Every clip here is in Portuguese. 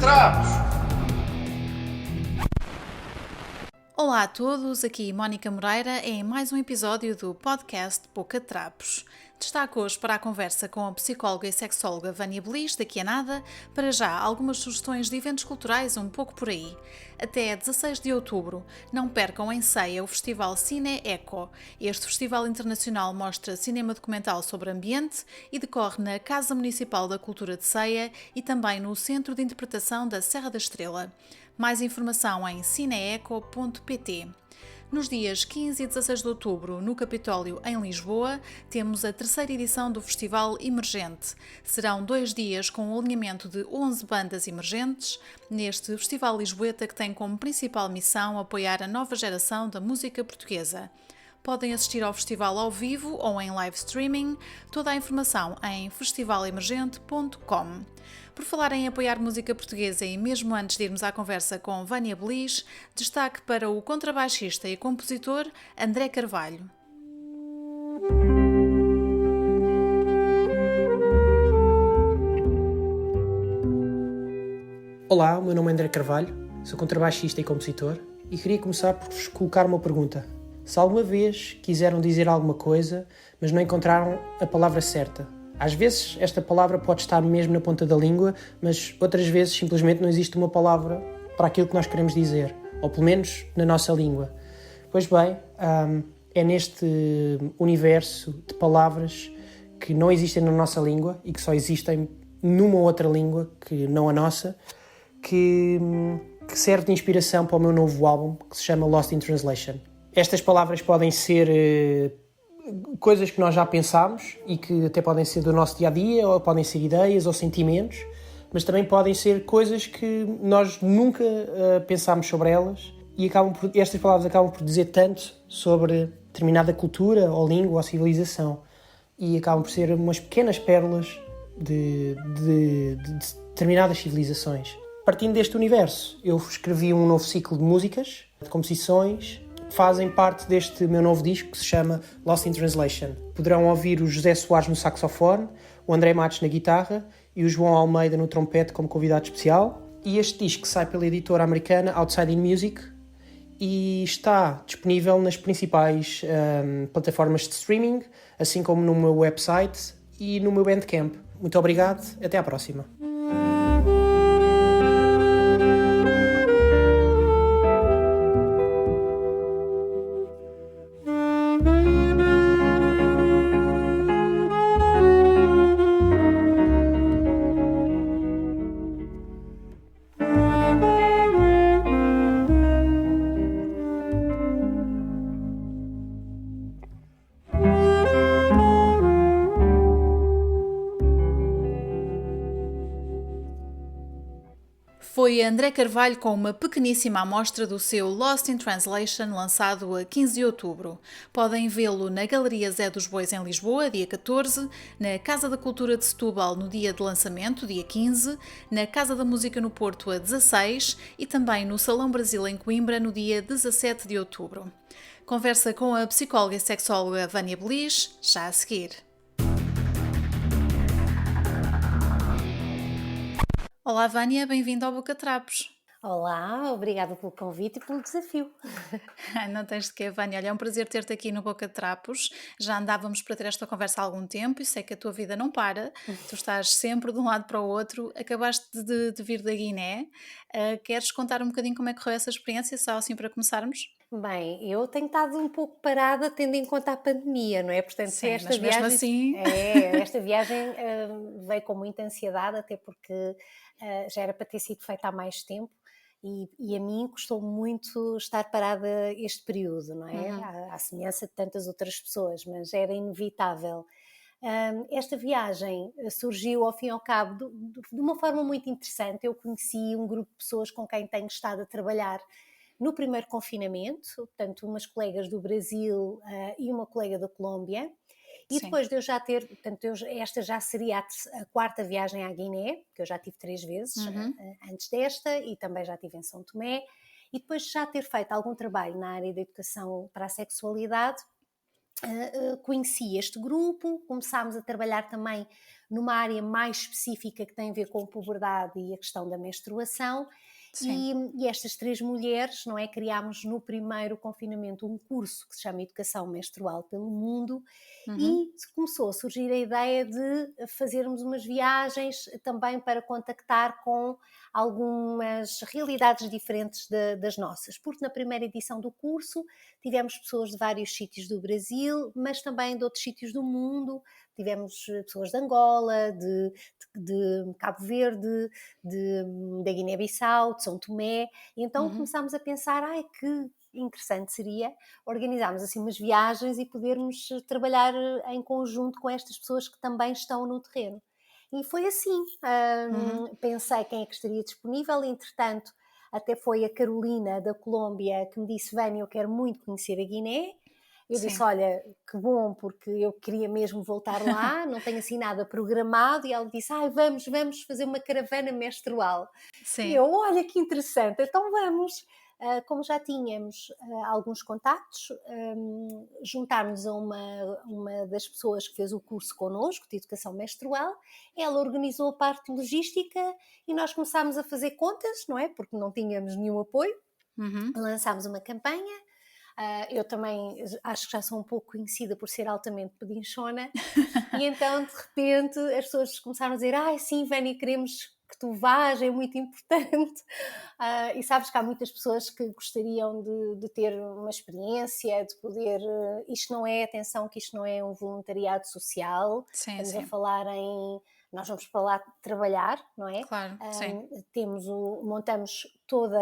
Boca-Trapos! Olá a todos, aqui Mónica Moreira em mais um episódio do podcast Boca-Trapos. Destaco hoje para a conversa com a psicóloga e sexóloga Vânia Belis, daqui a nada, para já algumas sugestões de eventos culturais um pouco por aí. Até 16 de outubro, não percam em Ceia o Festival Cine Eco. Este festival internacional mostra cinema documental sobre ambiente e decorre na Casa Municipal da Cultura de Ceia e também no Centro de Interpretação da Serra da Estrela. Mais informação em cineeco.pt. Nos dias 15 e 16 de outubro, no Capitólio, em Lisboa, temos a terceira edição do Festival Emergente. Serão 2 dias com o alinhamento de 11 bandas emergentes, neste Festival Lisboeta que tem como principal missão apoiar a nova geração da música portuguesa. Podem assistir ao festival ao vivo ou em live streaming, toda a informação em festivalemergente.com. Por falar em apoiar música portuguesa e mesmo antes de irmos à conversa com Vânia Belis, destaque para o contrabaixista e compositor André Carvalho. Olá, o meu nome é André Carvalho, sou contrabaixista e compositor e queria começar por vos colocar uma pergunta. Se alguma vez quiseram dizer alguma coisa, mas não encontraram a palavra certa. Às vezes esta palavra pode estar mesmo na ponta da língua, mas outras vezes simplesmente não existe uma palavra para aquilo que nós queremos dizer, ou pelo menos na nossa língua. Pois bem, é neste universo de palavras que não existem na nossa língua e que só existem numa outra língua que não a nossa, que serve de inspiração para o meu novo álbum, que se chama Lost in Translation. Estas palavras podem ser coisas que nós já pensámos e que até podem ser do nosso dia-a-dia, ou podem ser ideias ou sentimentos, mas também podem ser coisas que nós nunca pensámos sobre elas e estas palavras acabam por dizer tanto sobre determinada cultura ou língua ou civilização e acabam por ser umas pequenas pérolas de determinadas civilizações. Partindo deste universo, eu escrevi um novo ciclo de músicas, de composições, que fazem parte deste meu novo disco que se chama Lost in Translation. Poderão ouvir o José Soares no saxofone, o André Matos na guitarra e o João Almeida no trompete como convidado especial. E este disco sai pela editora americana Outside in Music e está disponível nas principais plataformas de streaming, assim como no meu website e no meu Bandcamp. Muito obrigado, até à próxima. Foi André Carvalho com uma pequeníssima amostra do seu Lost in Translation, lançado a 15 de outubro. Podem vê-lo na Galeria Zé dos Bois em Lisboa, dia 14, na Casa da Cultura de Setúbal no dia de lançamento, dia 15, na Casa da Música no Porto a 16 e também no Salão Brasil em Coimbra no dia 17 de outubro. Conversa com a psicóloga e sexóloga Vânia Belis, já a seguir. Olá Vânia, bem-vinda ao Boca-Trapos. Olá, obrigada pelo convite e pelo desafio. Não tens de quê, Vânia. Olha, é um prazer ter-te aqui no Boca-Trapos. Já andávamos para ter esta conversa há algum tempo e sei que a tua vida não para. Tu estás sempre de um lado para o outro. Acabaste de vir da Guiné. Queres contar um bocadinho como é que correu essa experiência, só assim para começarmos? Bem, eu tenho estado um pouco parada tendo em conta a pandemia, não é? Portanto, Sim, mas mesmo assim... esta viagem veio com muita ansiedade, até porque já era para ter sido feita há mais tempo e a mim custou muito estar parada este período, não é? À semelhança de tantas outras pessoas, mas era inevitável. Esta viagem surgiu ao fim e ao cabo de uma forma muito interessante. Eu conheci um grupo de pessoas com quem tenho estado a trabalhar no primeiro confinamento, portanto umas colegas do Brasil e uma colega da Colômbia, e Sim. depois de eu já ter, portanto esta já seria a quarta viagem à Guiné, que eu já tive 3 vezes antes desta, e também já tive em São Tomé, e depois de já ter feito algum trabalho na área da educação para a sexualidade, conheci este grupo, começámos a trabalhar também numa área mais específica que tem a ver com a puberdade e a questão da menstruação. Sim. E estas 3 mulheres, não é, criámos no primeiro confinamento um curso que se chama Educação Menstrual pelo Mundo, Uhum. e começou a surgir a ideia de fazermos umas viagens também para contactar com algumas realidades diferentes das nossas, porque na primeira edição do curso tivemos pessoas de vários sítios do Brasil, mas também de outros sítios do mundo. Tivemos pessoas de Angola, de Cabo Verde, da Guiné-Bissau, de São Tomé, e então Uhum. começámos a pensar, ai, que interessante seria organizarmos assim umas viagens e podermos trabalhar em conjunto com estas pessoas que também estão no terreno. E foi assim, Uhum. pensei quem é que estaria disponível, entretanto até foi a Carolina da Colômbia que me disse, Vânia, eu quero muito conhecer a Guiné. Eu disse, Sim. olha, que bom, porque eu queria mesmo voltar lá, não tenho assim nada programado, e ela disse, ai, vamos fazer uma caravana menstrual. E Sim. eu, olha que interessante, então vamos. Como já tínhamos alguns contactos, juntámos a uma das pessoas que fez o curso connosco, de educação menstrual. Ela organizou a parte logística e nós começámos a fazer contas, não é? Porque não tínhamos nenhum apoio. Uhum. Lançámos uma campanha. Eu também acho que já sou um pouco conhecida por ser altamente pedinchona, e então de repente as pessoas começaram a dizer: ai, sim, Vânia, queremos que tu vás, é muito importante. E sabes que há muitas pessoas que gostariam de ter uma experiência, de poder. Isto não é, atenção, que isto não é um voluntariado social, Sim, estamos a sim. falar em. Nós vamos para lá trabalhar, não é? Claro. Sim. Montamos toda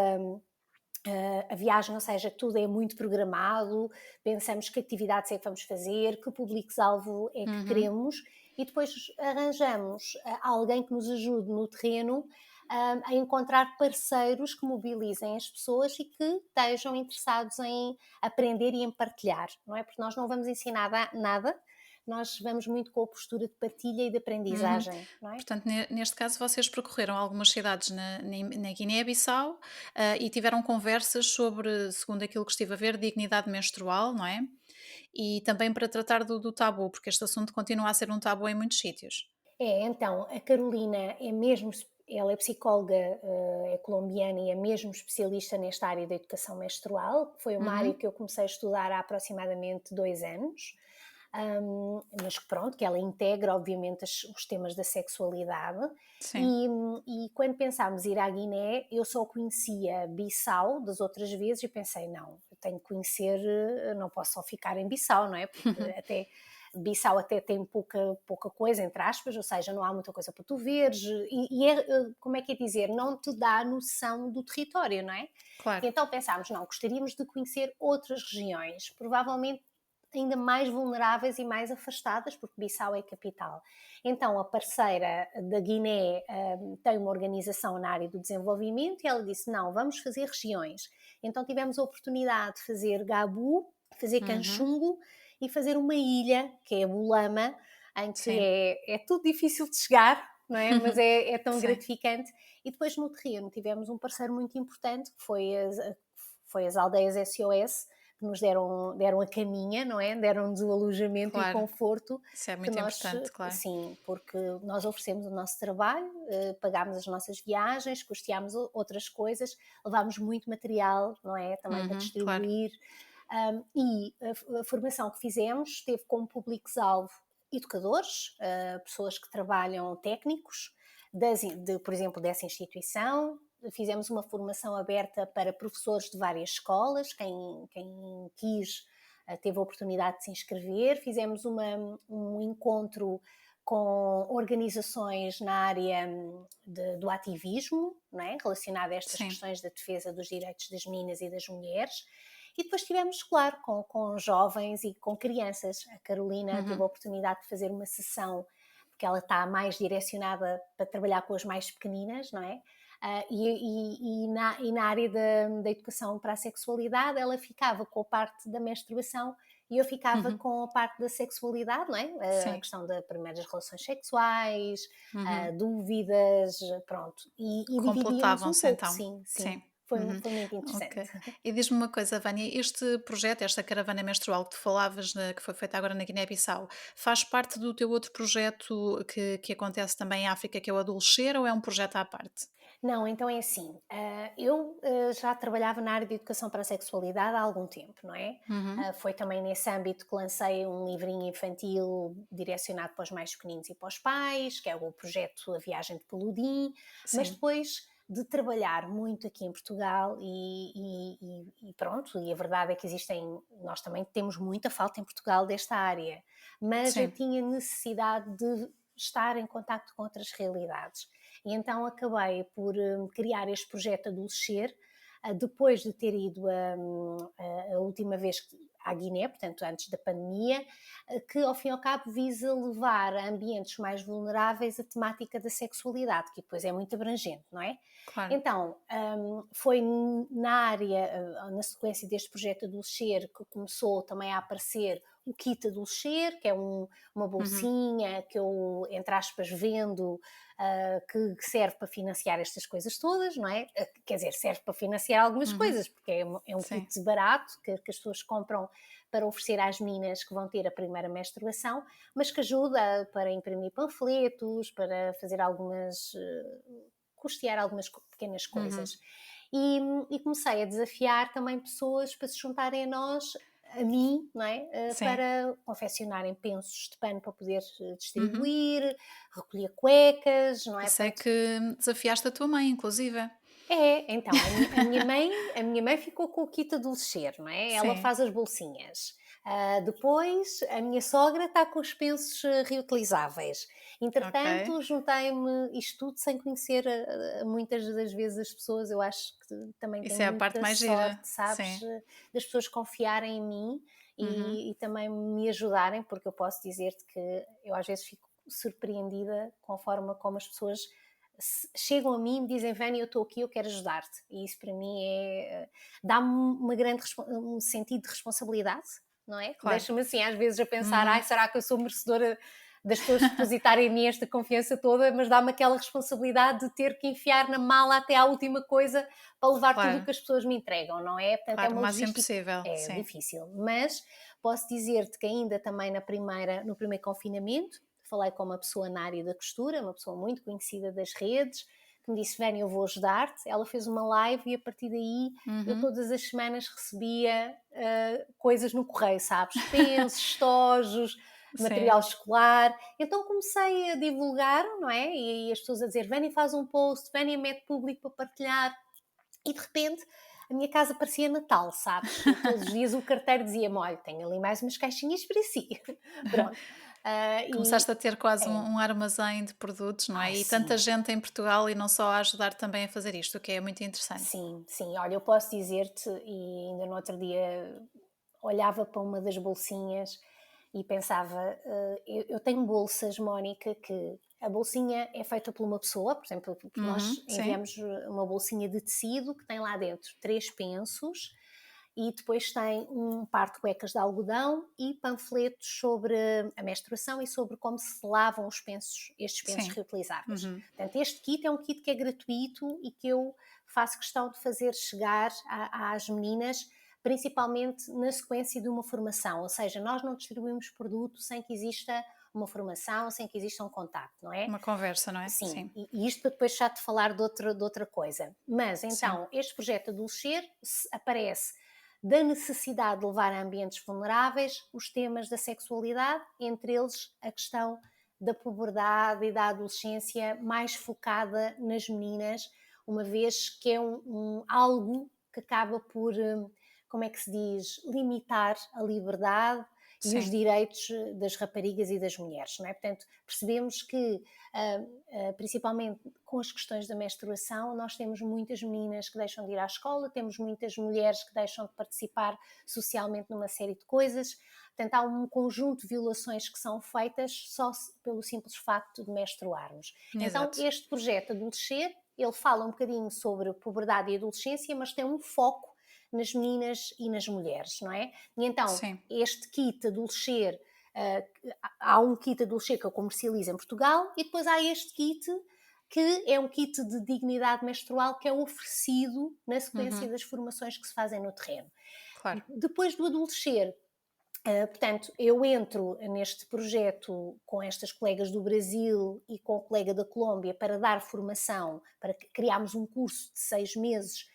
a viagem, ou seja, tudo é muito programado, pensamos que atividades é que vamos fazer, que públicos-alvo é que Uhum. queremos, e depois arranjamos alguém que nos ajude no terreno a encontrar parceiros que mobilizem as pessoas e que estejam interessados em aprender e em partilhar, não é? Porque nós não vamos ensinar nada, nós vamos muito com a postura de partilha e de Uhum. aprendizagem, não é? Portanto, neste caso, vocês percorreram algumas cidades na Guiné-Bissau, e tiveram conversas sobre, segundo aquilo que estive a ver, dignidade menstrual, não é? E também para tratar do tabu, porque este assunto continua a ser um tabu em muitos sítios. Então, a Carolina é mesmo, ela é psicóloga, é colombiana e é mesmo especialista nesta área da educação menstrual. Foi uma área Uhum. que eu comecei a estudar há aproximadamente 2 anos. Mas que pronto, que ela integra obviamente os temas da sexualidade, Sim. e quando pensámos ir à Guiné, eu só conhecia Bissau das outras vezes e pensei, não, eu tenho que conhecer, não posso só ficar em Bissau, não é? Porque até Bissau até tem pouca coisa, entre aspas, ou seja, não há muita coisa para tu veres, e é, como é que é dizer, não te dá noção do território, não é? Claro. Então pensámos, não, gostaríamos de conhecer outras regiões, provavelmente ainda mais vulneráveis e mais afastadas, porque Bissau é a capital. Então, a parceira da Guiné tem uma organização na área do desenvolvimento e ela disse, não, vamos fazer regiões. Então tivemos a oportunidade de fazer Gabu, fazer Uhum. Canchungo e fazer uma ilha, que é Bulama, em que Sim. é tudo difícil de chegar, não é? Mas é tão Sim. gratificante. E depois no terreno tivemos um parceiro muito importante, que foi as aldeias SOS, que nos deram a caminha, não é? Deram-nos o alojamento e o Claro. conforto Isso é que muito nós, importante, claro. sim, porque nós oferecemos o nosso trabalho, pagámos as nossas viagens, custeámos outras coisas, levámos muito material, não é? Também para Uhum. Claro. distribuir. E a formação que fizemos teve como públicos-alvo educadores, pessoas que trabalham técnicos, por exemplo, dessa instituição. Fizemos uma formação aberta para professores de várias escolas, quem quis teve a oportunidade de se inscrever. Fizemos um encontro com organizações na área do ativismo, não é? Relacionado a estas Sim. questões da defesa dos direitos das meninas e das mulheres. E depois tivemos, claro, com jovens e com crianças. A Carolina teve Uhum. a oportunidade de fazer uma sessão, porque ela está mais direcionada para trabalhar com as mais pequeninas, não é? E na área da educação para a sexualidade, ela ficava com a parte da menstruação e eu ficava Uhum. com a parte da sexualidade, não é? A Sim. questão das primeiras relações sexuais, Uhum. dúvidas, pronto. E dividíamos um Completavam-se pouco, então. sim, sim. Sim. Uhum. foi muito interessante. Ok. E diz-me uma coisa, Vânia, este projeto, esta caravana menstrual que tu falavas, que foi feita agora na Guiné-Bissau, faz parte do teu outro projeto que acontece também em África, que é o Adolescer, ou é um projeto à parte? Não, então é assim, eu já trabalhava na área de educação para a sexualidade há algum tempo, não é? Uhum. Foi também nesse âmbito que lancei um livrinho infantil direcionado para os mais pequeninos e para os pais, que é o projeto A Viagem de Peludim, mas Sim, depois de trabalhar muito aqui em Portugal e pronto, e a verdade é que nós também temos muita falta em Portugal desta área, mas eu sim. tinha necessidade de estar em contacto com outras realidades. E então acabei por criar este projeto Adolescer, depois de ter ido a última vez à Guiné, portanto antes da pandemia, que ao fim e ao cabo visa levar a ambientes mais vulneráveis a temática da sexualidade, que depois é muito abrangente, não é? Claro. Então, foi na área, na sequência deste projeto Adolescer, que começou também a aparecer o kit Adolescer, que é uma Uhum. bolsinha que eu, entre aspas, vendo, que serve para financiar estas coisas todas, não é? Quer dizer, serve para financiar algumas Uhum. coisas, porque é um Sim. kit barato que as pessoas compram para oferecer às meninas que vão ter a primeira menstruação, mas que ajuda para imprimir panfletos, para fazer custear algumas pequenas Uhum. coisas. E comecei a desafiar também pessoas para se juntarem a mim, não é? Sim. Para confeccionarem pensos de pano para poder Uhum. distribuir, recolher cuecas, não é? Isso é Portanto, que desafiaste a tua mãe, inclusive. então, a minha mãe ficou com o kit adolescer, não é? Ela Sim. faz as bolsinhas. Depois, a minha sogra está com os pensos reutilizáveis. Ok. Entretanto, juntei-me isto tudo sem conhecer muitas das vezes as pessoas. Eu acho que também tenho Isso é a parte muita mais sorte, gira. sabes? Sim. Das pessoas confiarem em mim Uhum. e também me ajudarem, porque eu posso dizer-te que eu às vezes fico surpreendida com a forma como as pessoas chegam a mim e me dizem: Vânia, eu estou aqui, eu quero ajudar-te. E isso para mim dá-me um sentido de responsabilidade, não é? Claro. Deixa-me assim às vezes a pensar: ai, Uhum. será que eu sou merecedora das pessoas depositarem em mim esta confiança toda? Mas dá-me aquela responsabilidade de ter que enfiar na mala até à última coisa para levar tudo o Claro. que as pessoas me entregam, não é? Portanto, é Claro, o uma máximo logística, possível. é Sim. difícil, mas posso dizer-te que ainda também no primeiro confinamento, falei com uma pessoa na área da costura, uma pessoa muito conhecida das redes, que me disse: Vânia, eu vou ajudar-te. Ela fez uma live e a partir daí eu Uhum. todas as semanas recebia coisas no correio, sabes? Pensos, estojos, material Sim. escolar. Então comecei a divulgar, não é? E as pessoas a dizer: Vânia, faz um post, Vânia, mete público para partilhar. E de repente a minha casa parecia Natal, sabes? Todos os dias o carteiro dizia-me: olha, tenho ali mais umas caixinhas para si. Pronto. E Começaste a ter quase um, é, um armazém de produtos, não ai é? E tanta sim, gente em Portugal e não só a ajudar também a fazer isto, o que é muito interessante. sim, sim. Olha, eu posso dizer-te, e ainda no outro dia olhava para uma das bolsinhas e pensava, eu tenho bolsas, Mónica, que a bolsinha é feita por uma pessoa, por exemplo, nós Uhum, sim, enviamos uma bolsinha de tecido que tem lá dentro 3 pensos e depois tem um par de cuecas de algodão e panfletos sobre a menstruação e sobre como se lavam estes pensos sim. reutilizáveis. Uhum, Portanto, este kit é um kit que é gratuito e que eu faço questão de fazer chegar às meninas, principalmente na sequência de uma formação, ou seja, nós não distribuímos produto sem que exista uma formação, sem que exista um contacto, não é? uma conversa, não é? Sim, Sim, e isto para depois já te falar de outra coisa. Mas sim, então, este projeto Adolescer aparece da necessidade de levar a ambientes vulneráveis os temas da sexualidade, entre eles a questão da puberdade e da adolescência mais focada nas meninas, uma vez que é algo que acaba por, como é que se diz, limitar a liberdade e os sim, direitos das raparigas e das mulheres, não é? Portanto, percebemos que, principalmente com as questões da menstruação, nós temos muitas meninas que deixam de ir à escola, temos muitas mulheres que deixam de participar socialmente numa série de coisas. Portanto, há um conjunto de violações que são feitas só pelo simples facto de menstruarmos. Então, exato. este projeto Adolescer, ele fala um bocadinho sobre puberdade e adolescência, mas tem um foco nas meninas e nas mulheres, não é? E então, Sim, este kit Adolescer, há um kit Adolescer que eu comercializo em Portugal e depois há este kit que é um kit de dignidade menstrual que é oferecido na sequência das formações que se fazem no terreno. Claro. Depois do adolescer, portanto, eu entro neste projeto com estas colegas do Brasil e com a colega da Colômbia para dar formação, para criarmos um curso de 6 meses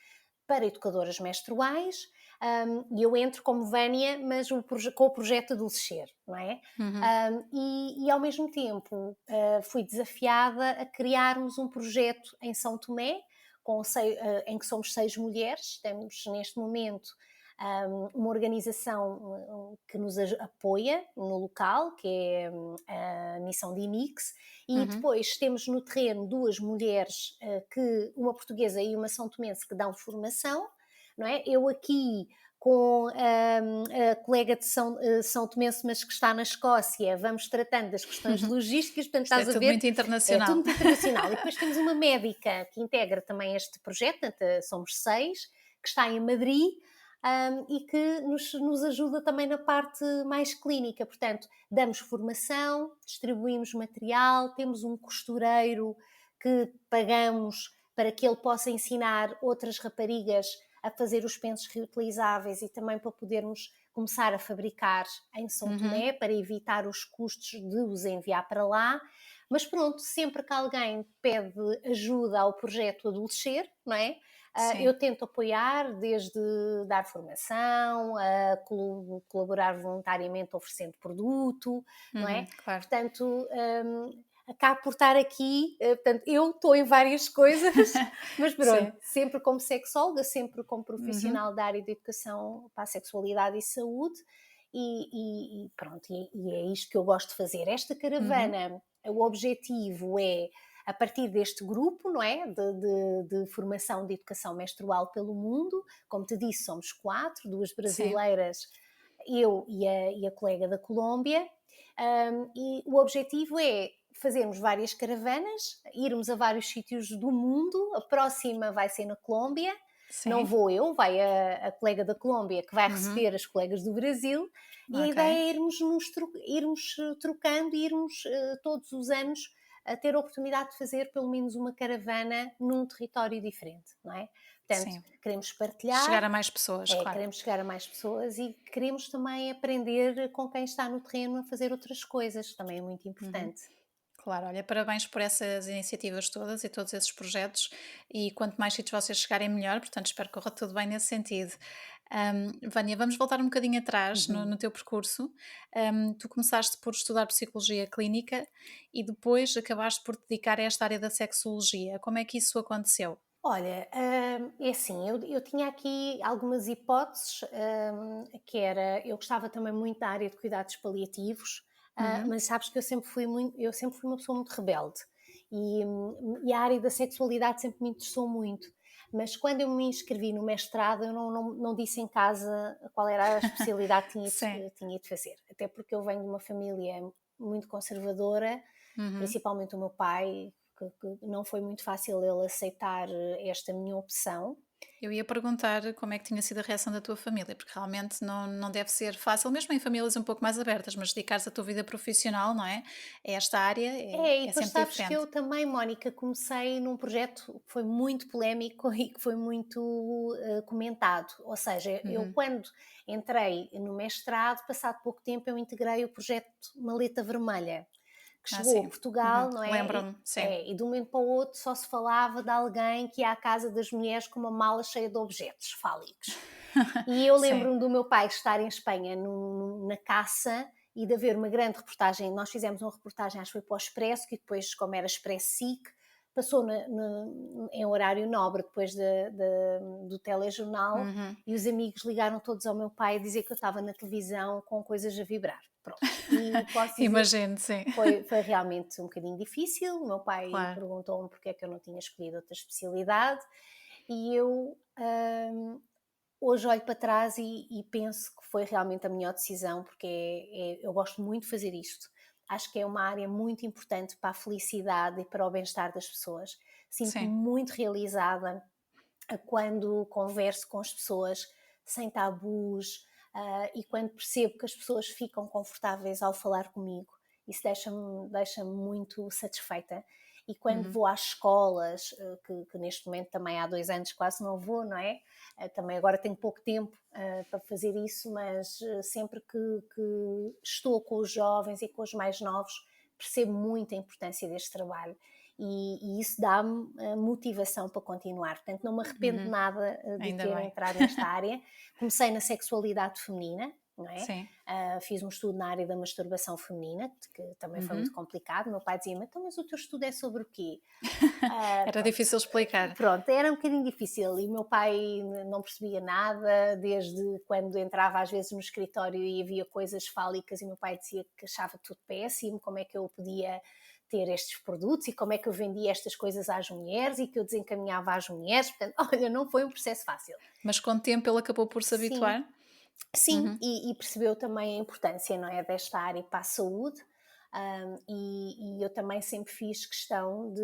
para educadoras menstruais, e eu entro como Vânia, mas com o projeto Adolescer, não é? E ao mesmo tempo fui desafiada a criarmos um projeto em São Tomé, em que somos 6 mulheres, temos neste momento uma organização que nos apoia no local, que é a Missão de Imix, e depois temos no terreno 2 mulheres, uma portuguesa e uma são tomense, que dão formação, não é? Eu aqui com a colega de São Tomense, mas que está na Escócia, vamos tratando das questões logísticas, portanto Isto estás a tudo ver, muito internacional. é tudo muito internacional. E depois temos uma médica que integra também este projeto, portanto, somos 6, que está em Madrid, e que nos ajuda também na parte mais clínica. Portanto, damos formação, distribuímos material, temos um costureiro que pagamos para que ele possa ensinar outras raparigas a fazer os pensos reutilizáveis e também para podermos começar a fabricar em São Tomé, para evitar os custos de os enviar para lá. Mas pronto, sempre que alguém pede ajuda ao projeto Adolescer, não é? Eu tento apoiar, desde dar formação, a colaborar voluntariamente oferecendo produto, não é? Claro. Portanto, acabo por estar aqui, portanto, eu estou em várias coisas, mas pronto, sempre como sexóloga, sempre como profissional da área de educação para a sexualidade e saúde, e pronto, e é isto que eu gosto de fazer. Esta caravana, o objetivo é, a partir deste grupo, não é, de formação de educação menstrual pelo mundo, como te disse, somos 4, 2 brasileiras, eu e a colega da Colômbia, e o objetivo é fazermos várias caravanas, irmos a vários sítios do mundo. A próxima vai ser na Colômbia. Não vou eu, vai a colega da Colômbia, que vai receber as colegas do Brasil, e a ideia é irmos trocando, irmos todos os anos a ter a oportunidade de fazer pelo menos uma caravana num território diferente, não é? Portanto, queremos partilhar. Chegar a mais pessoas, claro. Queremos chegar a mais pessoas e queremos também aprender com quem está no terreno a fazer outras coisas, também é muito importante. Claro, olha, parabéns por essas iniciativas todas e todos esses projetos, e quanto mais sítios vocês chegarem melhor, portanto espero que corra tudo bem nesse sentido. Vânia, vamos voltar um bocadinho atrás no teu percurso. Tu começaste por estudar Psicologia Clínica e depois acabaste por te dedicar a esta área da sexologia. Como é que isso aconteceu? Olha, é assim, eu tinha aqui algumas hipóteses, que era, eu gostava também muito da área de cuidados paliativos, mas sabes que eu sempre fui uma pessoa muito rebelde, e a área da sexualidade sempre me interessou muito. Mas quando eu me inscrevi no mestrado, eu não disse em casa qual era a especialidade que tinha de fazer, até porque eu venho de uma família muito conservadora, principalmente o meu pai, que não foi muito fácil ele aceitar esta minha opção. Eu ia perguntar como é que tinha sido a reação da tua família, porque realmente não deve ser fácil, mesmo em famílias um pouco mais abertas, mas dedicares a tua vida profissional, não é? A esta área E é depois sempre sabes que diferente. eu também, Mónica, comecei num projeto que foi muito polémico e que foi muito comentado. Ou seja, eu quando entrei no mestrado, passado pouco tempo, eu integrei o projeto Maleta Vermelha, que chegou a Sim. Portugal, não é? Lembro-me, sim. E de um momento para o outro só se falava de alguém que ia à casa das mulheres com uma mala cheia de objetos fálicos. E eu Sim. lembro-me do meu pai estar em Espanha na caça e de haver uma grande reportagem. Nós fizemos uma reportagem, acho que foi para o Expresso, que depois, como era Expresso SIC, passou em horário nobre depois do telejornal, e os amigos ligaram todos ao meu pai a dizer que eu estava na televisão com coisas a vibrar. Pronto. E posso dizer, Imagino, sim. foi realmente um bocadinho difícil. O meu pai Claro. perguntou-me porque é que eu não tinha escolhido outra especialidade, e eu hoje olho para trás e penso que foi realmente a melhor decisão, porque eu gosto muito de fazer isto. Acho que é uma área muito importante para a felicidade e para o bem-estar das pessoas. Sinto-me Sim. muito realizada quando converso com as pessoas sem tabus, e quando percebo que as pessoas ficam confortáveis ao falar comigo. Isso deixa-me muito satisfeita. e quando vou às escolas, que neste momento também há 2 anos quase não vou, não é? Também agora tenho pouco tempo para fazer isso, mas sempre que estou com os jovens e com os mais novos, percebo muito a importância deste trabalho. E isso dá-me motivação para continuar. Portanto, não me arrependo nada de Ainda ter bem. entrado nesta área. Comecei na sexualidade feminina, não é? Sim. Fiz um estudo na área da masturbação feminina, que também foi muito complicado. Meu pai dizia-me, então, mas o teu estudo é sobre o quê? Era difícil explicar. Pronto, era um bocadinho difícil e o meu pai não percebia nada, desde quando entrava às vezes no escritório e havia coisas fálicas e o meu pai dizia que achava tudo péssimo, como é que eu podia ter estes produtos e como é que eu vendia estas coisas às mulheres e que eu desencaminhava às mulheres. Portanto, olha, não foi um processo fácil. Mas com o tempo ele acabou por se Sim, habituar? sim, e percebeu também a importância, não é, desta área para a saúde. E eu também sempre fiz questão de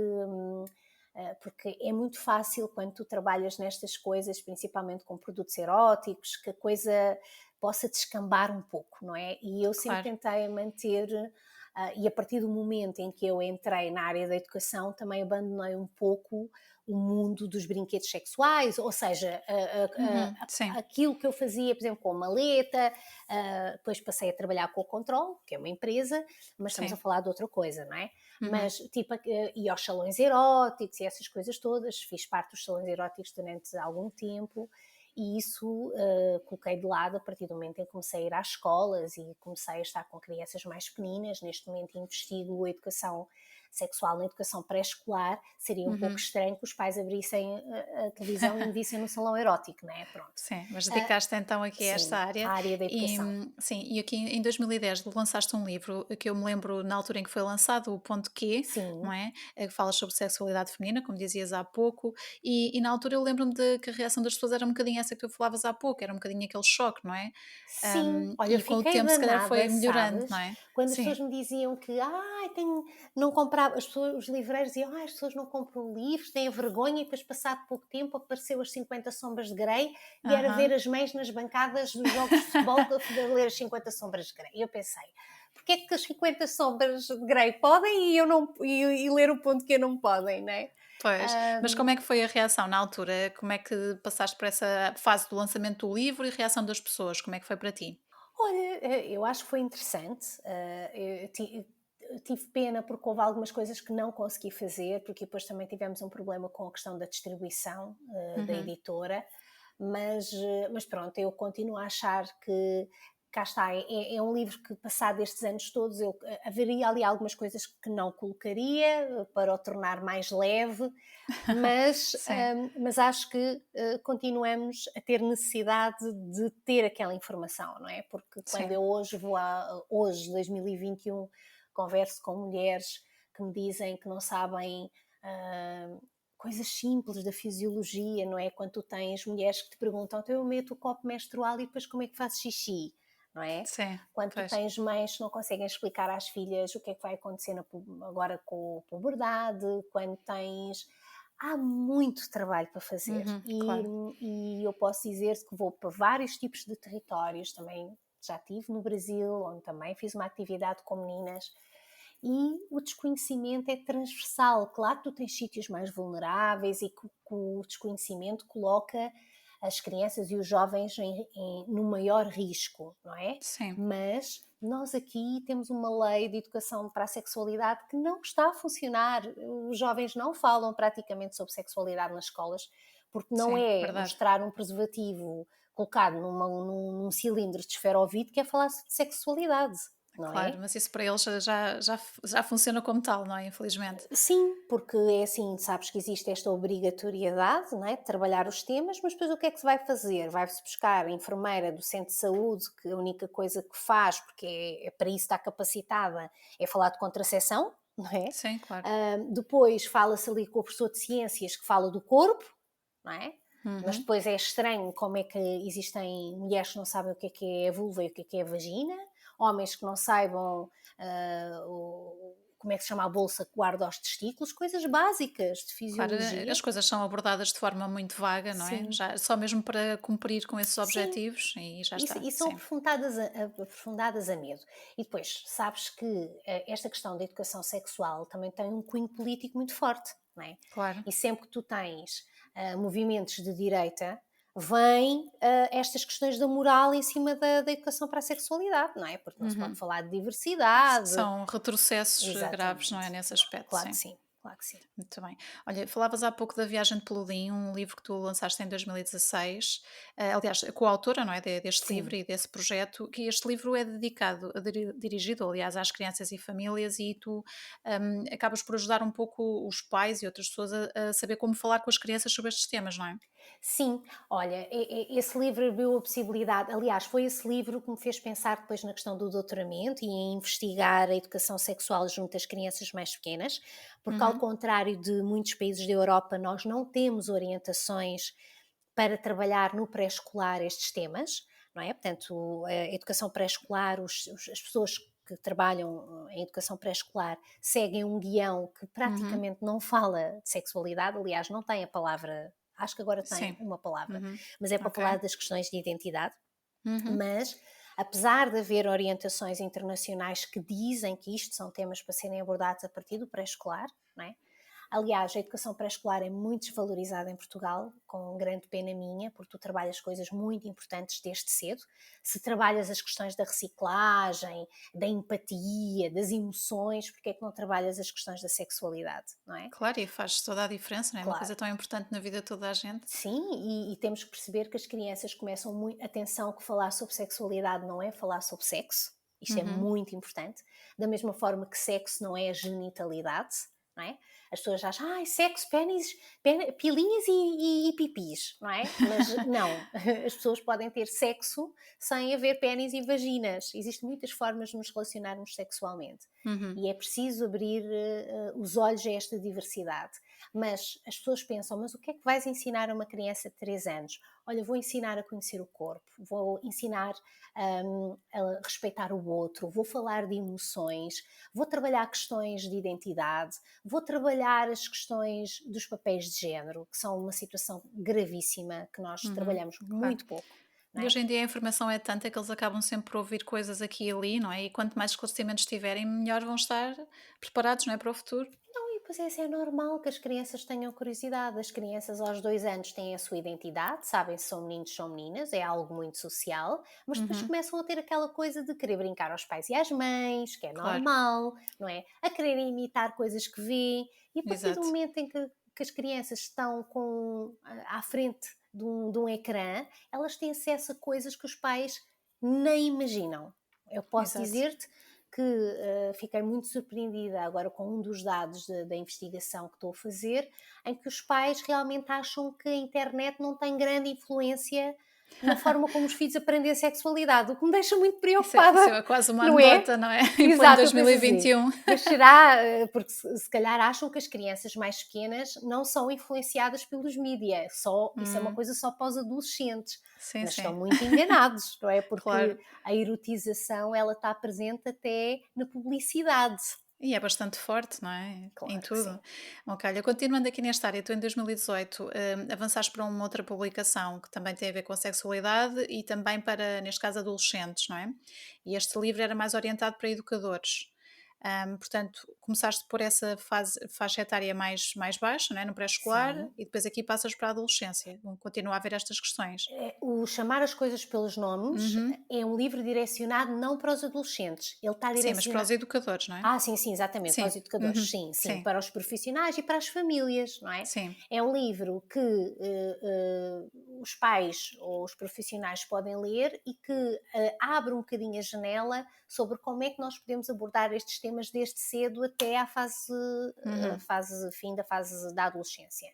porque é muito fácil quando tu trabalhas nestas coisas, principalmente com produtos eróticos, que a coisa possa descambar um pouco, não é? E eu sempre Claro. tentei manter, e a partir do momento em que eu entrei na área da educação, também abandonei um pouco o mundo dos brinquedos sexuais, ou seja, Sim, aquilo que eu fazia, por exemplo, com a maleta, depois passei a trabalhar com o Control, que é uma empresa, mas estamos a sim. falar de outra coisa, não é? Mas tipo, ia aos salões eróticos e essas coisas todas, fiz parte dos salões eróticos durante algum tempo e isso coloquei de lado a partir do momento em que comecei a ir às escolas e comecei a estar com crianças mais pequeninas. Neste momento investigo a educação sexual na educação pré-escolar. Seria um pouco estranho que os pais abrissem a televisão e me vissem no salão erótico, não é? Pronto. Sim, mas dedicaste então aqui a esta Sim, área a área da e, educação. sim, e aqui em 2010 lançaste um livro que eu me lembro na altura em que foi lançado, o Ponto Q, não Sim, é? Que fala sobre sexualidade feminina, como dizias há pouco, e na altura eu lembro-me de que a reação das pessoas era um bocadinho essa que tu falavas há pouco, era um bocadinho aquele choque, não é? sim. Olha, eu E com o fiquei tempo se calhar foi danada, melhorando, não sabes? é? Quando as pessoas Sim, me diziam que, tenho, não comprava, as pessoas, os livreiros diziam, as pessoas não compram livros, têm vergonha, e depois, passado pouco tempo, apareceu as 50 Sombras de Grey e era ver aham, as mães nas bancadas dos jogos de futebol a ler as 50 Sombras de Grey. E eu pensei, porque é que as 50 Sombras de Grey podem e, eu não, e ler o ponto que eu não podem, não é? pois. Mas como é que foi a reação na altura? Como é que passaste por essa fase do lançamento do livro e a reação das pessoas? Como é que foi para ti? Olha, eu acho que foi interessante. Eu tive pena porque houve algumas coisas que não consegui fazer, porque depois também tivemos um problema com a questão da distribuição da Uhum, editora, mas pronto, eu continuo a achar que cá está, é um livro que, passado estes anos todos, haveria ali algumas coisas que não colocaria para o tornar mais leve, mas, sim. mas acho que continuamos a ter necessidade de ter aquela informação, não é? Porque quando Sim. eu hoje hoje, 2021, converso com mulheres que me dizem que não sabem ah, coisas simples da fisiologia, não é? Quando tu tens mulheres que te perguntam, então eu meto o copo menstrual e depois como é que fazes xixi? Não é? Sim, Quando tu pois. tens mães que não conseguem explicar às filhas o que é que vai acontecer agora com a puberdade, quando tens há muito trabalho para fazer Uhum, e, claro. e eu posso dizer que vou para vários tipos de territórios, também já estive no Brasil, onde também fiz uma atividade com meninas, e o desconhecimento é transversal. Claro que tu tens sítios mais vulneráveis e que o desconhecimento coloca as crianças e os jovens no maior risco, não é? Sim, Mas nós aqui temos uma lei de educação para a sexualidade que não está a funcionar. Os jovens não falam praticamente sobre sexualidade nas escolas, porque não sim, é verdade. mostrar um preservativo colocado num cilindro de esferovite que é falar de sexualidade, não Claro, é? mas isso para eles já funciona como tal, não é? Infelizmente. Sim, porque é assim, sabes que existe esta obrigatoriedade, não é, de trabalhar os temas, mas depois o que é que se vai fazer? Vai-se buscar a enfermeira do centro de saúde, que a única coisa que faz, porque é para isso está capacitada, é falar de contracepção, não é? Sim, claro. Depois fala-se ali com o professor de ciências que fala do corpo, não é? Mas Uhum. depois é estranho como é que existem mulheres que não sabem o que é a vulva e o que é a vagina, homens que não saibam como é que se chama a bolsa que guarda os testículos, coisas básicas de Claro, fisiologia. as coisas são abordadas de forma muito vaga, não é? Sim, Já, só mesmo para cumprir com esses sim. objetivos e já está, E são sim, aprofundadas a medo. E depois, sabes que esta questão da educação sexual também tem um cunho político muito forte, não é? claro. E sempre que tu tens movimentos de direita, vêm estas questões da moral em cima da educação para a sexualidade, não é? Porque não se pode Uhum. falar de diversidade. São retrocessos graves, não é? Exatamente. Nesse aspecto, Claro que sim. sim, claro que sim. Muito bem. Olha, falavas há pouco da Viagem de Peludim, um livro que tu lançaste em 2016. Aliás, coautora, não é, deste livro Sim. e desse projeto, que este livro é dedicado, dirigido, aliás, às crianças e famílias, e tu acabas por ajudar um pouco os pais e outras pessoas a saber como falar com as crianças sobre estes temas, não é? Sim, olha, esse livro abriu a possibilidade, aliás, foi esse livro que me fez pensar depois na questão do doutoramento e em investigar a educação sexual junto às crianças mais pequenas, porque ao Uhum, contrário de muitos países da Europa, nós não temos orientações para trabalhar no pré-escolar estes temas, não é? Portanto, a educação pré-escolar, as pessoas que trabalham em educação pré-escolar seguem um guião que uhum, praticamente não fala de sexualidade, aliás, não tem a palavra, acho que agora tem sim. uma palavra, Uhum, mas é para ok. falar das questões de identidade. Uhum, Mas, apesar de haver orientações internacionais que dizem que isto são temas para serem abordados a partir do pré-escolar, não é? Aliás, a educação pré-escolar é muito desvalorizada em Portugal, com grande pena minha, porque tu trabalhas coisas muito importantes desde cedo. Se trabalhas as questões da reciclagem, da empatia, das emoções, porque é que não trabalhas as questões da sexualidade, não é? claro, e faz toda a diferença, não é? Uma Claro. coisa tão importante na vida de toda a gente. Sim, e temos que perceber que as crianças começam muito. Atenção, que falar sobre sexualidade não é falar sobre sexo, isto é Uhum, muito importante. Da mesma forma que sexo não é a genitalidade, não é? As pessoas acham, sexo, pênis, pilinhas e pipis, não é? Mas não, as pessoas podem ter sexo sem haver pênis e vaginas. Existem muitas formas de nos relacionarmos sexualmente. uhum, E é preciso abrir os olhos a esta diversidade. Mas as pessoas pensam, mas o que é que vais ensinar a uma criança de 3 anos? Olha, vou ensinar a conhecer o corpo, vou ensinar a respeitar o outro, vou falar de emoções, vou trabalhar questões de identidade, vou trabalhar as questões dos papéis de género, que são uma situação gravíssima que nós uhum, trabalhamos claro. muito pouco, não E é? hoje em dia a informação é tanta que eles acabam sempre por ouvir coisas aqui e ali, não é? E quanto mais esclarecimentos tiverem, melhor vão estar preparados, não é, para o futuro. Não, e pois é normal que as crianças tenham curiosidade. As crianças aos 2 anos têm a sua identidade, sabem se são meninos ou são meninas, é algo muito social, mas depois Uhum, começam a ter aquela coisa de querer brincar aos pais e às mães, que é claro, normal, não é? A quererem imitar coisas que vêem, e a partir do exato. momento em que as crianças estão à frente de um ecrã, elas têm acesso a coisas que os pais nem imaginam. Eu posso Exato. dizer-te que fiquei muito surpreendida agora com um dos dados da investigação que estou a fazer, em que os pais realmente acham que a internet não tem grande influência na forma como os filhos aprendem a sexualidade, o que me deixa muito Isso preocupada, é quase uma não é? anedota, não é? Em pleno Exato, eu penso assim, 2021. mas será, porque se calhar acham que as crianças mais pequenas não são influenciadas pelos mídias, isso é uma Hum, coisa só para os adolescentes, sim, mas estão sim, muito enganados, não é? Porque claro. a erotização, ela está presente até na publicidade. E é bastante forte, não é? Em Claro que sim. tudo. Ok, olha, continuando aqui nesta área, tu em 2018 avançaste para uma outra publicação que também tem a ver com a sexualidade e também para, neste caso, adolescentes, não é? E este livro era mais orientado para educadores. Portanto, começaste por essa faixa etária mais baixa, não é? No pré-escolar, Sim. e depois aqui passas para a adolescência. Continua a haver estas questões. O Chamar as Coisas pelos Nomes Uhum. é um livro direcionado não para os adolescentes, ele está Sim, mas para os direcionado. educadores, não é? Sim, sim, exatamente, para Sim. os educadores, Uhum. sim, sim, Sim. para os profissionais e para as famílias, não é? Sim. É um livro que os pais ou os profissionais podem ler e que abre um bocadinho a janela sobre como é que nós podemos abordar estes temas desde cedo até à Uhum. fase fim da fase da adolescência.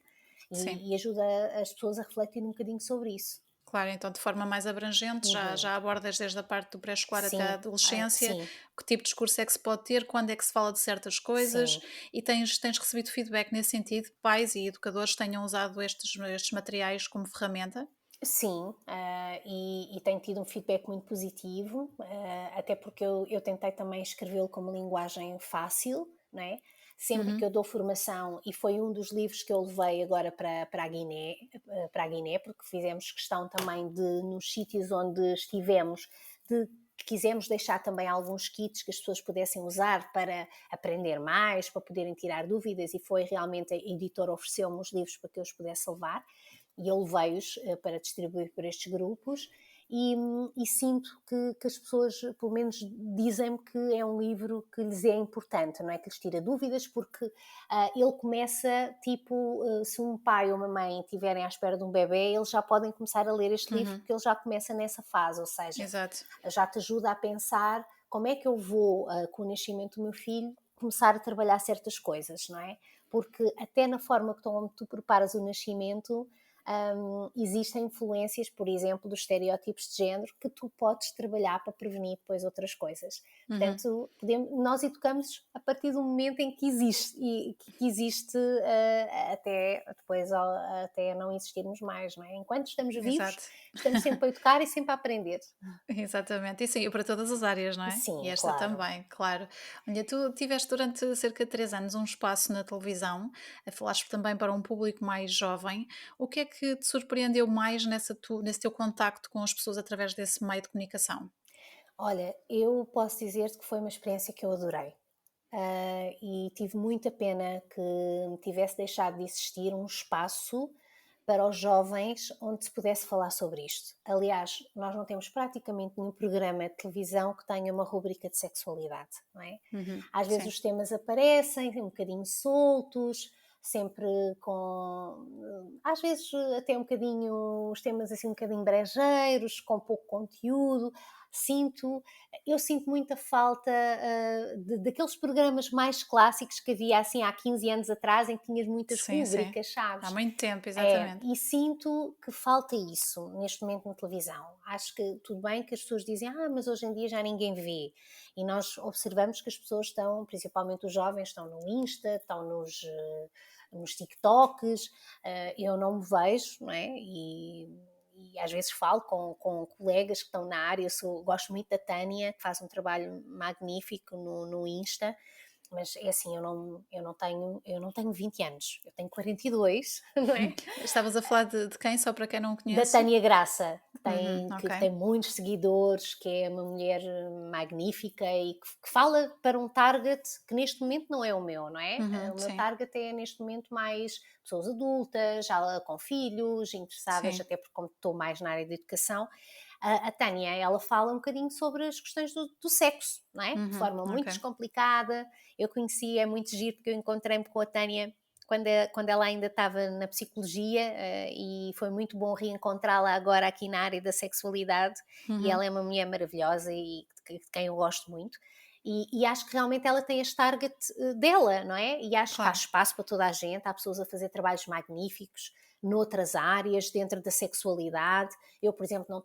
Sim. E ajuda as pessoas a refletir um bocadinho sobre isso. Claro, então de forma mais abrangente Uhum. já abordas desde a parte do pré-escolar até a Sim, adolescência, sim, que tipo de discurso é que se pode ter, quando é que se fala de certas coisas, sim. e tens recebido feedback nesse sentido, que pais e educadores tenham usado estes materiais como ferramenta? Sim, e tenho tido um feedback muito positivo, até porque eu tentei também escrevê-lo como linguagem fácil, não é? Sempre que Uhum. eu dou formação, e foi um dos livros que eu levei agora para a Guiné, porque fizemos questão também de, nos sítios onde estivemos, de quisemos deixar também alguns kits que as pessoas pudessem usar para aprender mais, para poderem tirar dúvidas, e foi realmente a editora ofereceu-me os livros para que eu os pudesse levar, e eu levei-os para distribuir por estes grupos, e sinto que as pessoas, pelo menos, dizem-me que é um livro que lhes é importante, não é? Que lhes tira dúvidas, porque ele começa, tipo, se um pai ou uma mãe estiverem à espera de um bebê, eles já podem começar a ler este livro, Uhum. porque ele já começa nessa fase, ou seja, Exato. já te ajuda a pensar como é que eu vou, com o nascimento do meu filho, começar a trabalhar certas coisas, não é? Porque até na forma que tu preparas o nascimento, existem influências, por exemplo, dos estereótipos de género que tu podes trabalhar para prevenir depois outras coisas. Uhum. Portanto, nós educamos a partir do momento em que existe, e que existe até depois até não existirmos mais, não é? Enquanto estamos vivos, Exato. estamos sempre a educar e sempre a aprender. Exatamente, e sim, para todas as áreas, não é? E Sim, esta claro. também, claro. Olha, tu tiveste durante cerca de 3 anos um espaço na televisão, falaste também para um público mais jovem. O que é que te surpreendeu mais nesse teu contacto com as pessoas através desse meio de comunicação? Olha, eu posso dizer-te que foi uma experiência que eu adorei. E tive muita pena que tivesse deixado de existir um espaço para os jovens onde se pudesse falar sobre isto. Aliás, nós não temos praticamente nenhum programa de televisão que tenha uma rubrica de sexualidade, não é? Uhum, Às vezes sim, os temas aparecem um bocadinho soltos, sempre às vezes até um bocadinho, os temas assim um bocadinho brejeiros, com pouco conteúdo. Sinto, eu sinto muita falta daqueles programas mais clássicos que havia assim há 15 anos atrás, em que tinhas muitas sim, sim. rúbricas, Há sabes? muito tempo, É, exatamente. e sinto que falta isso neste momento na televisão. Acho que tudo bem que as pessoas dizem, mas hoje em dia já ninguém vê. E nós observamos que as pessoas estão, principalmente os jovens, estão no Insta, estão nos TikToks. Eu não me vejo, não é? E às vezes falo com colegas que estão na área. Gosto muito da Tânia, que faz um trabalho magnífico no Insta, mas é assim, eu não tenho 20 anos, eu tenho 42, não é? Estavas a falar de quem, só para quem não Da conhece? Tânia Graça, que Uhum, tem, que ok. tem muitos seguidores, que é uma mulher magnífica e que fala para um target que neste momento não é o meu, não é? Uhum, O meu sim, target é neste momento mais pessoas adultas, já com filhos, interessadas, sim. até porque como estou mais na área da educação. A Tânia, ela fala um bocadinho sobre as questões do sexo, não é? De Uhum, forma ok. muito descomplicada. Eu conheci, é muito giro, porque eu encontrei-me com a Tânia quando ela ainda estava na psicologia, e foi muito bom reencontrá-la agora aqui na área da sexualidade, e ela Uhum, é uma mulher maravilhosa e de quem eu gosto muito. E acho que realmente ela tem este target dela, não é? E acho que há claro. espaço para toda a gente, há pessoas a fazer trabalhos magníficos noutras áreas, dentro da sexualidade. Eu, por exemplo, não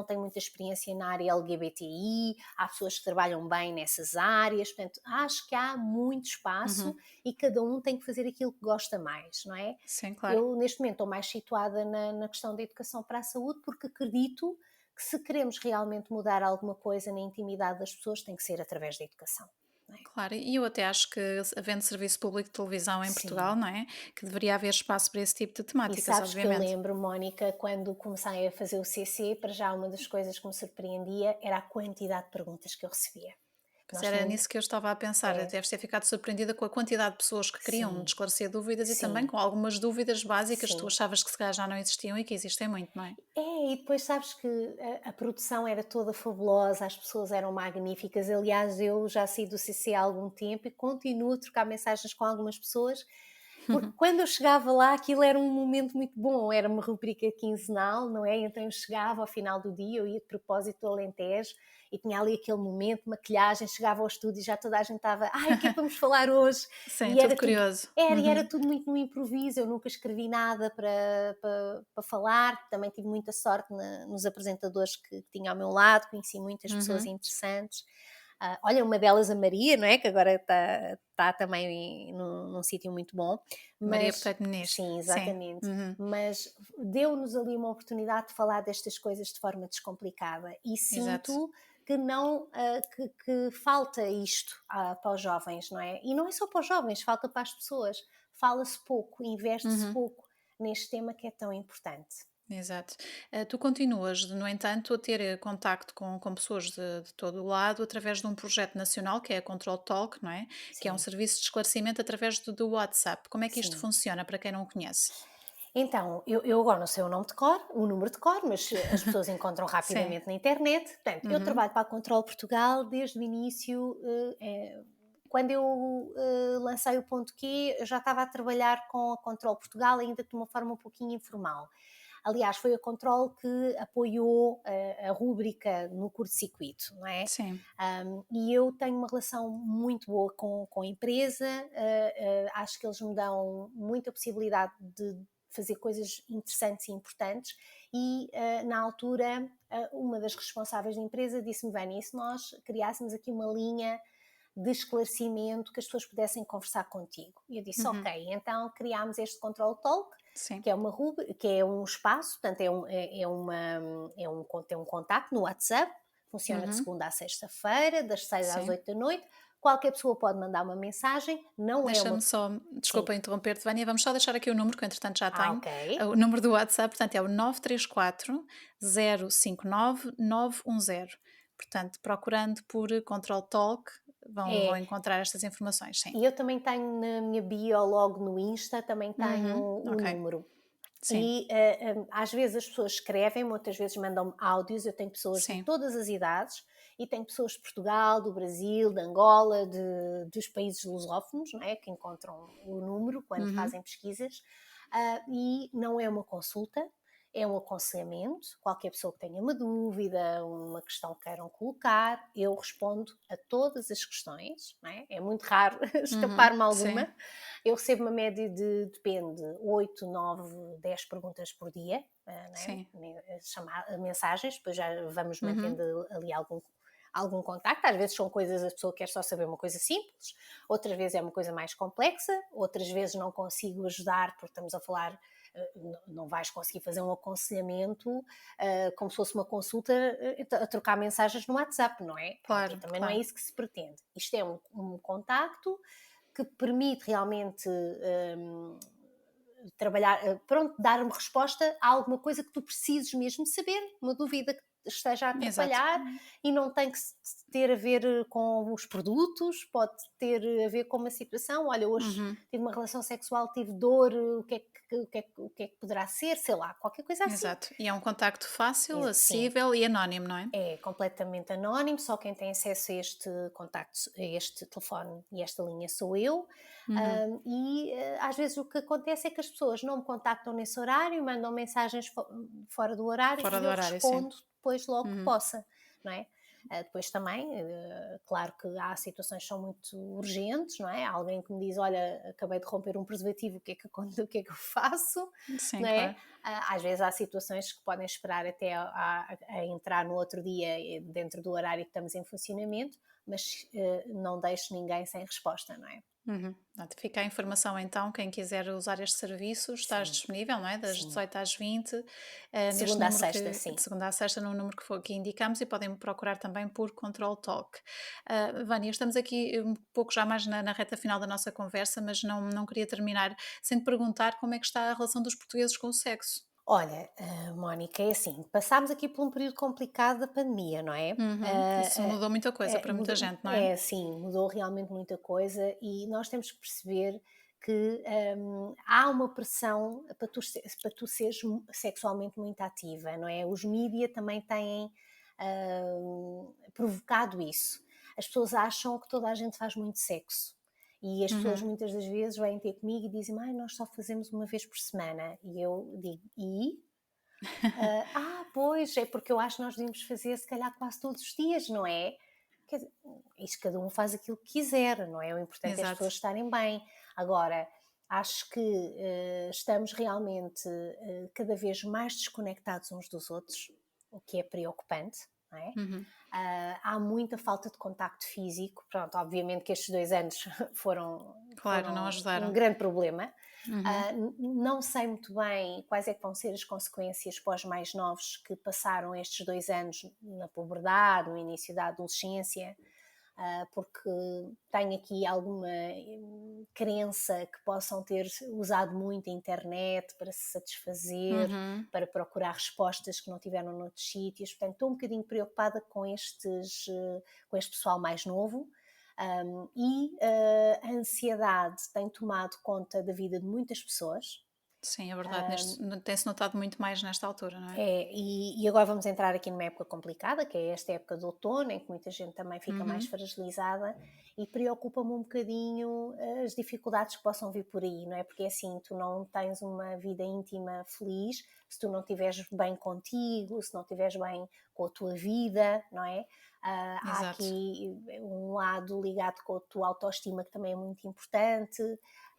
tenho muita experiência na área LGBTI, há pessoas que trabalham bem nessas áreas, portanto, acho que há muito espaço Uhum, e cada um tem que fazer aquilo que gosta mais, não é? sim, claro. Eu, neste momento, estou mais situada na questão da educação para a saúde, porque acredito que se queremos realmente mudar alguma coisa na intimidade das pessoas, tem que ser através da educação, não é? Claro, e eu até acho que, havendo serviço público de televisão em Portugal, Sim. não é? Que deveria haver espaço para esse tipo de E temáticas, sabes que eu obviamente. lembro, Mónica, quando comecei a fazer o CC, para já uma das coisas que me surpreendia era a quantidade de perguntas que eu recebia. Pois Nós era tínhamos, nisso que eu estava a pensar. é, Deves ter ficado surpreendida com a quantidade de pessoas que queriam sim, esclarecer dúvidas e também sim, com algumas dúvidas básicas que tu sim. achavas que se calhar já não existiam e que existem muito, não é? E depois sabes que a produção era toda fabulosa, as pessoas eram magníficas. Aliás, eu já saí do CC há algum tempo e continuo a trocar mensagens com algumas pessoas, porque quando eu chegava lá aquilo era um momento muito bom, era uma rubrica quinzenal, não é? Então eu chegava ao final do dia, eu ia de propósito ao Alentejo e tinha ali aquele momento, maquilhagem, chegava ao estúdio e já toda a gente estava, o que é que vamos falar hoje? Sim, E tudo era tudo, curioso. era Uhum, tudo muito no improviso, eu nunca escrevi nada para falar, também tive muita sorte nos apresentadores que tinha ao meu lado, conheci muitas pessoas uhum. interessantes. Olha, uma delas a Maria, não é? Que agora está também num sítio muito bom, Maria mas Porteiro Muniz. sim, Sim. exatamente. Uhum, Mas deu-nos ali uma oportunidade de falar destas coisas de forma descomplicada e exato. sinto que não, que falta isto para os jovens, não é? E não é só para os jovens, falta para as pessoas. Fala-se pouco, investe-se Uhum. pouco neste tema que é tão importante. Exato. Tu continuas, no entanto, a ter contacto com pessoas de todo o lado através de um projeto nacional que é a Control Talk, não é? Que é um Sim, serviço de esclarecimento através do WhatsApp. Como é que isto sim. funciona para quem não o conhece? Então, eu agora não sei o nome de cor, o número de cor, mas as pessoas encontram Sim. rapidamente na internet. Portanto, eu Uhum. trabalho para a Control Portugal desde o início. Quando eu lancei o ponto Q, eu já estava a trabalhar com a Control Portugal, ainda de uma forma um pouquinho informal. Aliás, foi a Control que apoiou a rúbrica no curto-circuito, não é? Sim. E eu tenho uma relação muito boa com a empresa, acho que eles me dão muita possibilidade de fazer coisas interessantes e importantes e na altura uma das responsáveis da empresa disse-me, Vânia, e se nós criássemos aqui uma linha de esclarecimento que as pessoas pudessem conversar contigo? E eu disse, Uhum. ok, então criámos este Control Talk, Sim. que é uma que é um espaço, portanto é um contacto no WhatsApp, funciona de Uhum. segunda à sexta-feira, das 6 às Sim. 8 da noite, qualquer pessoa pode mandar uma mensagem, não é Deixa-me uma... só, Sim. desculpa interromper-te, Vânia, vamos só deixar aqui o número, que eu entretanto já tenho. Ok. O número do WhatsApp, portanto, é o 934 059 910. Portanto, procurando por Control Talk, vão É, encontrar estas informações, sim. e eu também tenho na minha bio logo no Insta, também tenho Uhum. o Ok, número. sim, E às vezes as pessoas escrevem, outras vezes mandam-me áudios. Eu tenho pessoas de sim. todas as idades e tenho pessoas de Portugal, do Brasil, de Angola, dos países lusófonos, não é? Que encontram o número quando Uhum. fazem pesquisas. E não é uma consulta, é um aconselhamento. Qualquer pessoa que tenha uma dúvida, uma questão que queiram colocar, eu respondo a todas as questões, não é? É muito raro Uhum. escapar-me alguma. Sim, Eu recebo uma média de, depende, 8, 9, 10 perguntas por dia, né? sim. Mensagens, depois já vamos Uhum. mantendo ali algum contacto. Às vezes são coisas, a pessoa quer só saber uma coisa simples, outras vezes é uma coisa mais complexa, outras vezes não consigo ajudar porque estamos a falar, não vais conseguir fazer um aconselhamento como se fosse uma consulta, a trocar mensagens no WhatsApp, não é? Pronto, e Claro, também não é claro. isso que se pretende. Isto é um contacto que permite realmente trabalhar, pronto, dar-me resposta a alguma coisa que tu precises mesmo saber, uma dúvida que esteja a Exato. atrapalhar, e não tem que ter a ver com os produtos, pode ter a ver com uma situação. Olha, hoje Uhum. tive uma relação sexual, tive dor, o que é que poderá ser, sei lá, qualquer coisa assim. Exato. E é um contacto fácil, Sim, acessível e anónimo, não é? é completamente anónimo, só quem tem acesso a este contacto, a este telefone e esta linha sou eu. Uhum. Às vezes o que acontece é que as pessoas não me contactam nesse horário, mandam mensagens fora do horário Fora e do eu horário, sim. respondo depois logo que Uhum. possa, não é? Depois também, claro que há situações que são muito urgentes, não é? Há alguém que me diz, olha, acabei de romper um preservativo, o que é que eu faço, Sim, não é? claro. Às vezes há situações que podem esperar até a entrar no outro dia dentro do horário que estamos em funcionamento, mas não deixo ninguém sem resposta, não é? Uhum. Portanto, fica a informação então, quem quiser usar este serviço, estás Sim, disponível, não é? Das sim. 18 às 20, neste Segunda a número sexta, que, de sim. segunda a sexta, no número que indicamos, e podem procurar também por Control Talk. Vânia, estamos aqui um pouco já mais na reta final da nossa conversa, mas não queria terminar sem te perguntar como é que está a relação dos portugueses com o sexo. Olha, Mónica, é assim, passámos aqui por um período complicado da pandemia, não é? Uhum. Isso mudou muita coisa para muita gente, não é? Sim, mudou realmente muita coisa e nós temos que perceber que há uma pressão para tu seres sexualmente muito ativa, não é? Os mídia também têm provocado isso. As pessoas acham que toda a gente faz muito sexo. E as pessoas Uhum. muitas das vezes vêm ter comigo e dizem, nós só fazemos uma vez por semana. E eu digo, e? Pois, é porque eu acho que nós devíamos fazer se calhar quase todos os dias, não é? Quer dizer, isto cada um faz aquilo que quiser, não é? O importante é as Exato. pessoas estarem bem. Agora, acho que estamos realmente cada vez mais desconectados uns dos outros, o que é preocupante, não é? Uhum. Há muita falta de contacto físico. Pronto, obviamente que estes 2 anos Claro, não um ajudaram. grande problema. Uhum. Não sei muito bem quais é que vão ser as consequências para os mais novos que passaram estes 2 anos na puberdade, no início da adolescência, porque tenho aqui alguma crença que possam ter usado muito a internet para se satisfazer, Uhum. para procurar respostas que não tiveram noutros sítios. Portanto, estou um bocadinho preocupada com com este pessoal mais novo. A ansiedade tem tomado conta da vida de muitas pessoas. Sim, é verdade. Tem-se notado muito mais nesta altura, não é? E agora vamos entrar aqui numa época complicada, que é esta época de outono, em que muita gente também fica mais Uhum. fragilizada, e preocupa-me um bocadinho as dificuldades que possam vir por aí, não é? Porque assim, tu não tens uma vida íntima feliz se tu não estiveres bem contigo, se não estiveres bem com a tua vida, não é? Há Exato. aqui um lado ligado com a tua autoestima que também é muito importante.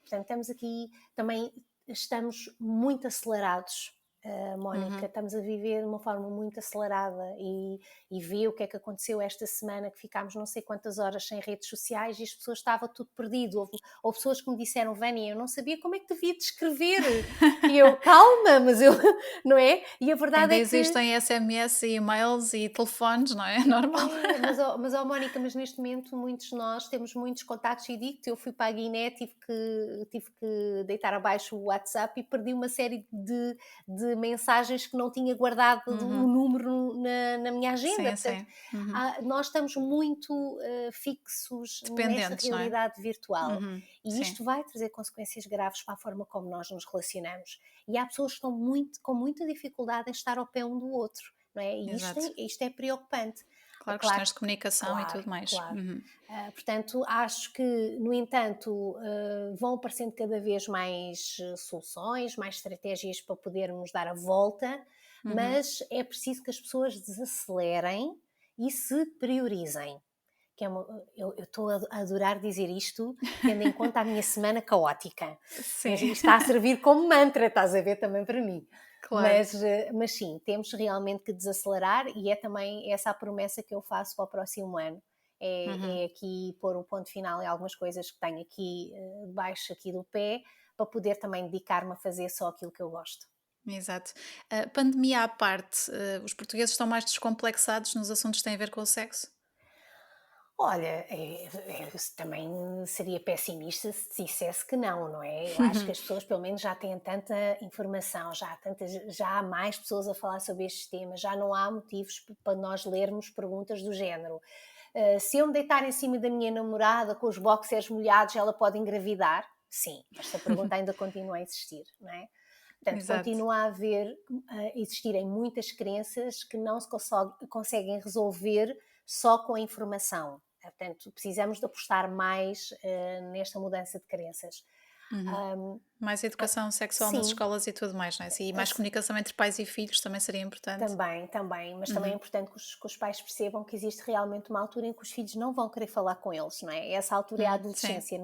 Portanto, temos aqui também, estamos muito acelerados, Mónica, Uhum. estamos a viver de uma forma muito acelerada e vê o que é que aconteceu esta semana, que ficámos não sei quantas horas sem redes sociais e as pessoas estavam tudo perdido. Houve pessoas que me disseram: Vânia, eu não sabia como é que devia descrever. E eu, calma, mas eu, não é? E a verdade Ainda é que existem SMS e e-mails e telefones, não é? Normal. Ó, Mónica, mas neste momento muitos de nós temos muitos contactos e digo-te, eu fui para a Guiné, tive que deitar abaixo o WhatsApp e perdi uma série de mensagens que não tinha guardado o Uhum. número na minha agenda. Sim, Portanto, sim. Uhum. nós estamos muito fixos nesta Dependentes, não é? realidade virtual Uhum. e Sim. isto vai trazer consequências graves para a forma como nós nos relacionamos. E há pessoas que estão com muita dificuldade em estar ao pé um do outro. Não é? E Exato. isto é preocupante. É Claro, claro, questões de comunicação e claro, tudo mais. claro. Uhum. Portanto, acho que, no entanto, vão aparecendo cada vez mais soluções, mais estratégias para podermos dar a volta, Uhum. mas é preciso que as pessoas desacelerem e se priorizem. Eu estou a adorar dizer isto, tendo em conta a minha semana caótica. Mas isto Sim, está a servir como mantra, estás a ver também para mim. claro. Mas sim, temos realmente que desacelerar e é também essa a promessa que eu faço para o próximo ano. Uhum. É aqui pôr um ponto final em algumas coisas que tenho aqui debaixo aqui do pé, para poder também dedicar-me a fazer só aquilo que eu gosto. Exato. Pandemia à parte, os portugueses estão mais descomplexados nos assuntos que têm a ver com o sexo? Olha, também seria pessimista se dissesse que não, não é? Eu acho que as pessoas pelo menos já têm tanta informação, já há mais pessoas a falar sobre estes temas, já não há motivos para nós lermos perguntas do género. Se eu me deitar em cima da minha namorada com os boxers molhados, ela pode engravidar? Sim, esta pergunta ainda continua a existir, não é? Portanto, Exato. continua a existirem muitas crenças que não se conseguem resolver só com a informação. Portanto, precisamos de apostar mais nesta mudança de crenças. Uhum. Um, Mais educação sexual nas sim, escolas e tudo mais, não é? E mais comunicação entre pais e filhos também seria importante. também, mas também é Uhum. importante que os pais percebam que existe realmente uma altura em que os filhos não vão querer falar com eles, não é? Essa altura é a Sim, adolescência,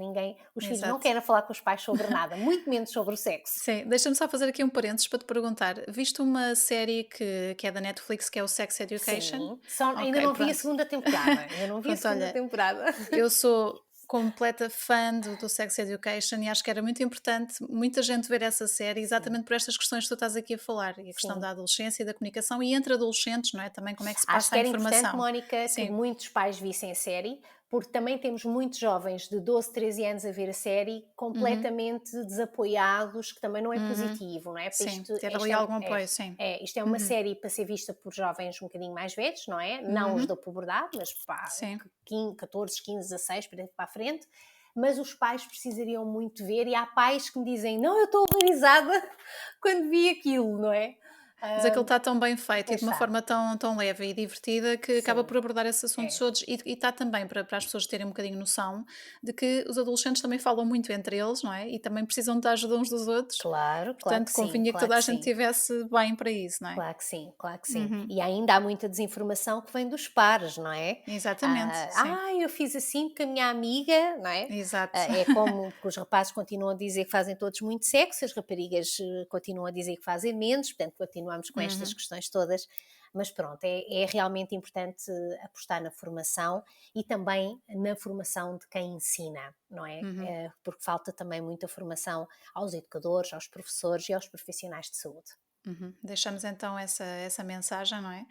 os filhos não exato. querem falar com os pais sobre nada, muito menos sobre o sexo. Sim, deixa-me só fazer aqui um parênteses para te perguntar. Viste uma série que é da Netflix, que é o Sex Education? Sim, só, ainda Ok, não vi a pronto. segunda temporada, ainda não vi a Pronto, segunda olha, temporada. eu sou completa fã do Sex Education e acho que era muito importante muita gente ver essa série Sim, exatamente por estas questões que tu estás aqui a falar, e a questão sim. da adolescência e da comunicação e entre adolescentes, não é? Também como é que se Acho passa que a era importante, informação. Mónica, que Sim. muitos pais vissem a série, porque também temos muitos jovens de 12, 13 anos a ver a série Uhum, completamente desapoiados, que também não é uhum. positivo, não é? Porque Sim, ter ali algum apoio, sim. isto é uma Uhum, série para ser vista por jovens um bocadinho mais velhos, não é? Não os uhum. da puberdade, mas pá, Sim, 15, 14, 15, 16 para a frente. Mas os pais precisariam muito ver, e há pais que me dizem: Não, eu estou horrorizada quando vi aquilo, não é? mas aquilo Ah, está tão bem feito e pois de uma está, forma tão leve e divertida que acaba sim, por abordar esses assuntos é. todos e está também para as pessoas terem um bocadinho noção de que os adolescentes também falam muito entre eles, não é? E também precisam da ajuda uns dos outros, Claro, claro que portanto sim, convinha que claro toda a que gente sim. tivesse bem para isso, não é? Claro que sim, claro que sim. Uhum. E ainda há muita desinformação que vem dos pares, não é? Exatamente, sim. Eu fiz assim com a minha amiga, não é? Exato. É como que os rapazes continuam a dizer que fazem todos muito sexo, as raparigas continuam a dizer que fazem menos, portanto continua a continuamos com estas questões todas, mas pronto, é realmente importante apostar na formação e também na formação de quem ensina, não é? Porque falta também muita formação aos educadores, aos professores e aos profissionais de saúde. Deixamos então essa mensagem, não é?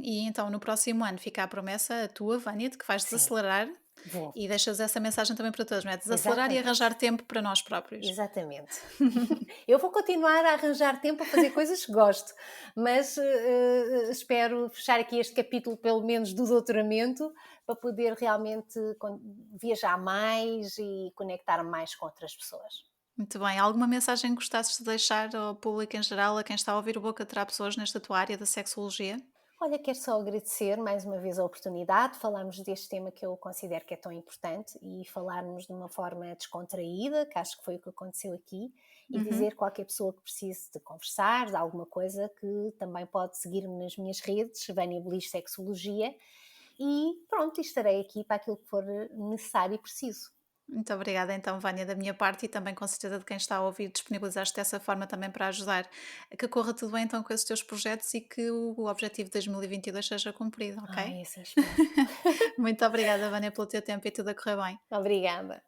E então no próximo ano fica a promessa, a tua, Vânia, de que vais Sim, desacelerar vou. e deixas essa mensagem também para todos, não é? Desacelerar e Exatamente. arranjar tempo para nós próprios. Exatamente. Eu vou continuar a arranjar tempo a fazer coisas que gosto, mas espero fechar aqui este capítulo, pelo menos do doutoramento, para poder realmente viajar mais e conectar mais com outras pessoas. Muito bem. Alguma mensagem que gostasses de deixar ao público em geral, a quem está a ouvir o Boca Terá hoje nesta tua área da sexologia? Olha, quero só agradecer mais uma vez a oportunidade de falarmos deste tema que eu considero que é tão importante e falarmos de uma forma descontraída, que acho que foi o que aconteceu aqui, e dizer a qualquer pessoa que precise de conversar, de alguma coisa, que também pode seguir-me nas minhas redes, Vânia Belis Sexologia, e pronto, estarei aqui para aquilo que for necessário e preciso. Muito obrigada então, Vânia, da minha parte e também com certeza de quem está a ouvir, disponibilizaste dessa forma também para ajudar. Que corra tudo bem então com esses teus projetos e que o objetivo de 2022 seja cumprido, ok? Ai, assim espero. Muito obrigada, Vânia, pelo teu tempo e tudo a correr bem. Obrigada.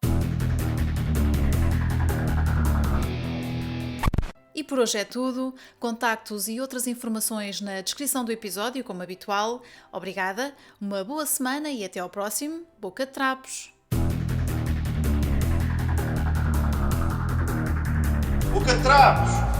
E por hoje é tudo. Contactos e outras informações na descrição do episódio, como habitual. Obrigada, uma boa semana e até ao próximo Boca de Trapos. Boca de Trapos!